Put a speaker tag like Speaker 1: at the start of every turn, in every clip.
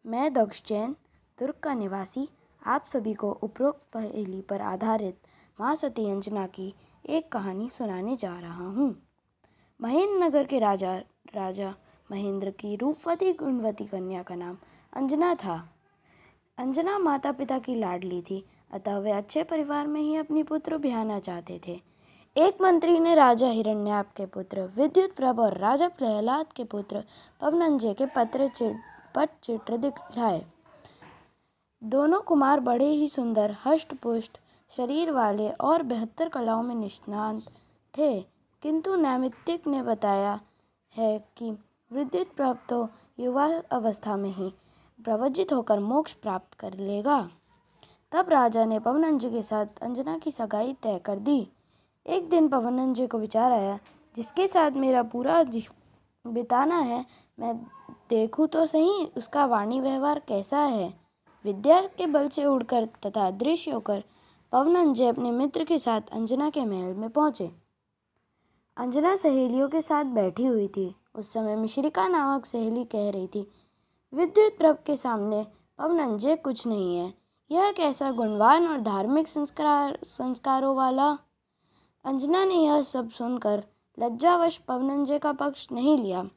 Speaker 1: मैं दक्ष जैन, दुर्ग का निवासी, आप सभी को उपरोक्त पहेली पर आधारित माँ सती अंजना की एक कहानी सुनाने जा रहा हूँ। महेंद्र नगर के राजा महेंद्र की रूपवती गुणवती कन्या का नाम अंजना था। अंजना माता पिता की लाडली थी, अतः वे अच्छे परिवार में ही अपनी पुत्र ब्याहना चाहते थे। एक मंत्री ने राजा हिरण्याप के पुत्र विद्युत प्रभ और राजा प्रहलाद के पुत्र पवनंजय के पटचित्र दिखलाए। दोनों कुमार बड़े ही सुंदर, हष्ट-पुष्ट शरीर वाले और 72 कलाओं में निष्णात थे, किंतु नैमित्तिक ने बताया है कि विद्युत प्रभ तो युवा अवस्था में ही प्रवज्जित होकर मोक्ष प्राप्त कर लेगा। तब राजा ने पवनंजय के साथ अंजना की सगाई तय कर दी। एक दिन पवनंजय को विचार आया, जिसके साथ मेरा पूरा बिताना है, मैं देखूं तो सही उसका वाणी व्यवहार कैसा है। विद्या के बल से उड़कर तथा अदृश्य होकर पवनंजय अपने मित्र के साथ अंजना के महल में पहुंचे। अंजना सहेलियों के साथ बैठी हुई थी। उस समय मिश्रिका नामक सहेली कह रही थी, विद्युत प्रभ के सामने पवनंजय कुछ नहीं है। यह कैसा गुणवान और धार्मिक संस्कारों वाला। अंजना ने यह सब सुनकर लज्जावश पवनंजय का पक्ष नहीं लिया।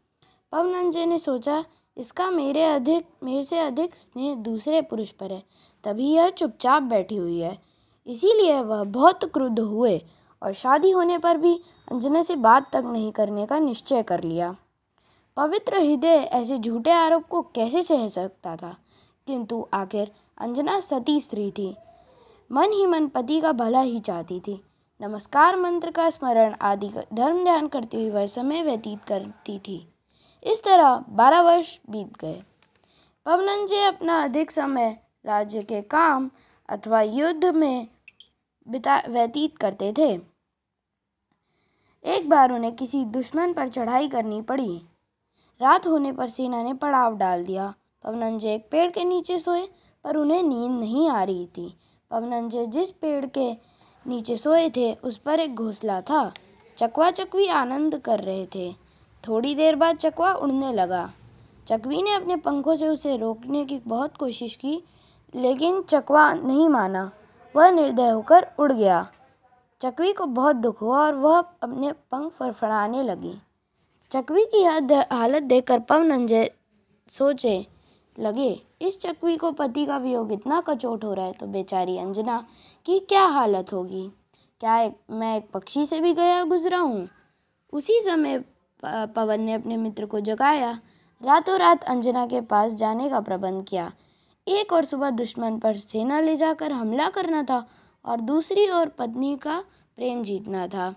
Speaker 1: पवनंजय ने सोचा, इसका मेरे से अधिक स्नेह दूसरे पुरुष पर है, तभी यह चुपचाप बैठी हुई है। इसीलिए वह बहुत क्रुद्ध हुए और शादी होने पर भी अंजना से बात तक नहीं करने का निश्चय कर लिया। पवित्र हृदय ऐसे झूठे आरोप को कैसे सह सकता था, किंतु आखिर अंजना सती स्त्री थी। मन ही मन पति का भला ही चाहती थी। नमस्कार मंत्र का स्मरण आदि धर्म ध्यान करते हुए वह समय व्यतीत करती थी। इस तरह 12 वर्ष बीत गए। पवनंजय अपना अधिक समय राज्य के काम अथवा युद्ध में व्यतीत करते थे। एक बार उन्हें किसी दुश्मन पर चढ़ाई करनी पड़ी। रात होने पर सेना ने पड़ाव डाल दिया। पवनंजय एक पेड़ के नीचे सोए, पर उन्हें नींद नहीं आ रही थी। पवनंजय जिस पेड़ के नीचे सोए थे, उस पर एक घोंसला था। चकवा चकवी आनंद कर रहे थे। थोड़ी देर बाद चकवा उड़ने लगा। चकवी ने अपने पंखों से उसे रोकने की बहुत कोशिश की, लेकिन चकवा नहीं माना। वह निर्दय होकर उड़ गया। चकवी को बहुत दुख हुआ और वह अपने पंख फड़फड़ाने लगी। चकवी की हालत देखकर पवनंजय सोचे लगे, इस चकवी को पति का वियोग इतना कचोट हो रहा है, तो बेचारी अंजना की क्या हालत होगी। क्या मैं एक पक्षी से भी गया गुजरा हूँ। उसी समय पवन ने अपने मित्र को जगाया। रातों रात अंजना के पास जाने का प्रबंध किया। एक और सुबह दुश्मन पर सेना ले जाकर हमला करना था और दूसरी ओर पत्नी का प्रेम जीतना था।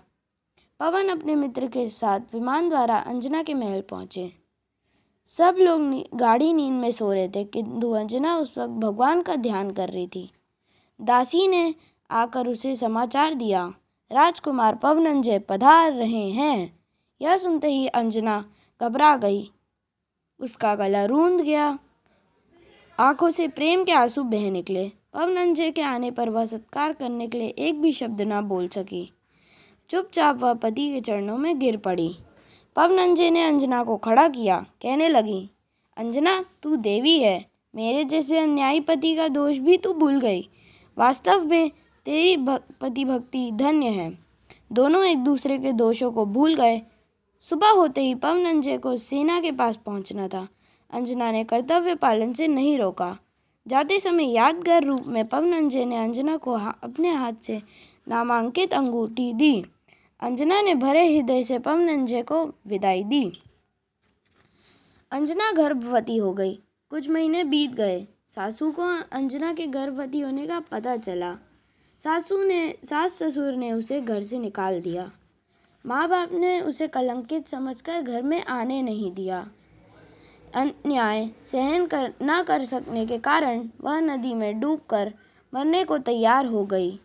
Speaker 1: पवन अपने मित्र के साथ विमान द्वारा अंजना के महल पहुंचे। सब लोग गाढ़ी नींद में सो रहे थे, किंतु अंजना उस वक्त भगवान का ध्यान कर रही थी। दासी ने आकर उसे समाचार दिया, राजकुमार पवनंजय पधार रहे हैं। यह सुनते ही अंजना घबरा गई। उसका गला रूंध गया, आंखों से प्रेम के आंसू बह निकले। पवनंजय के आने पर वह सत्कार करने के लिए एक भी शब्द न बोल सकी। चुपचाप वह पति के चरणों में गिर पड़ी। पवनंजय ने अंजना को खड़ा किया, कहने लगी, अंजना तू देवी है। मेरे जैसे अन्यायी पति का दोष भी तू भूल गई। वास्तव में तेरी पति भक्ति धन्य है। दोनों एक दूसरे के दोषों को भूल गए। सुबह होते ही पवनंजय को सेना के पास पहुंचना था। अंजना ने कर्तव्य पालन से नहीं रोका। जाते समय यादगार रूप में पवनंजय ने अंजना को अपने हाथ से नामांकित अंगूठी दी। अंजना ने भरे हृदय से पवनंजय को विदाई दी। अंजना गर्भवती हो गई। कुछ महीने बीत गए। सासू को अंजना के गर्भवती होने का पता चला। सास ससुर ने उसे घर से निकाल दिया। माँ बाप ने उसे कलंकित समझकर घर में आने नहीं दिया। अन्याय सहन न कर सकने के कारण वह नदी में डूबकर मरने को तैयार हो गई।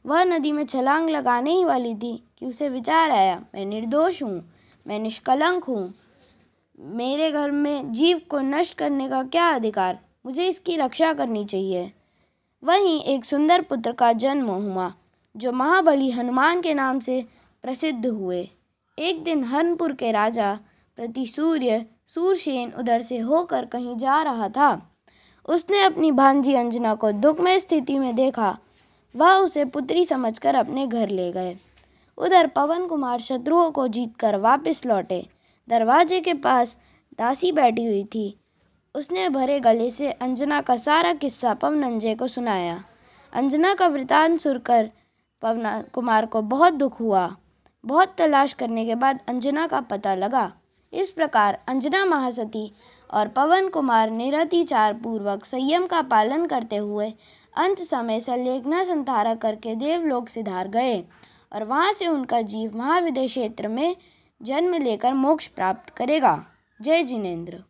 Speaker 1: वह नदी में छलांग लगाने ही वाली थी कि उसे विचार आया, मैं निर्दोष हूँ, मैं निष्कलंक हूँ। मेरे घर में जीव को नष्ट करने का क्या अधिकार, मुझे इसकी रक्षा करनी चाहिए। वहीं एक सुंदर पुत्र का जन्म हुआ, जो महाबली हनुमान के नाम से प्रसिद्ध हुए। एक दिन हरनपुर के राजा सूरसेन उधर से होकर कहीं जा रहा था। उसने अपनी भांजी अंजना को दुखमय स्थिति में देखा। वह उसे पुत्री समझकर अपने घर ले गए। उधर पवन कुमार शत्रुओं को जीतकर वापस लौटे। दरवाजे के पास दासी बैठी हुई थी। उसने भरे गले से अंजना का सारा किस्सा पवनंजय को सुनाया। अंजना का वृतांत सुनकर पवन कुमार को बहुत दुख हुआ। बहुत तलाश करने के बाद अंजना का पता लगा। इस प्रकार अंजना महासती और पवन कुमार निरतिचार पूर्वक संयम का पालन करते हुए अंत समय संलेखना संधारा करके देवलोक सिधार गए और वहाँ से उनका जीव महाविदेह क्षेत्र में जन्म लेकर मोक्ष प्राप्त करेगा। जय जिनेंद्र।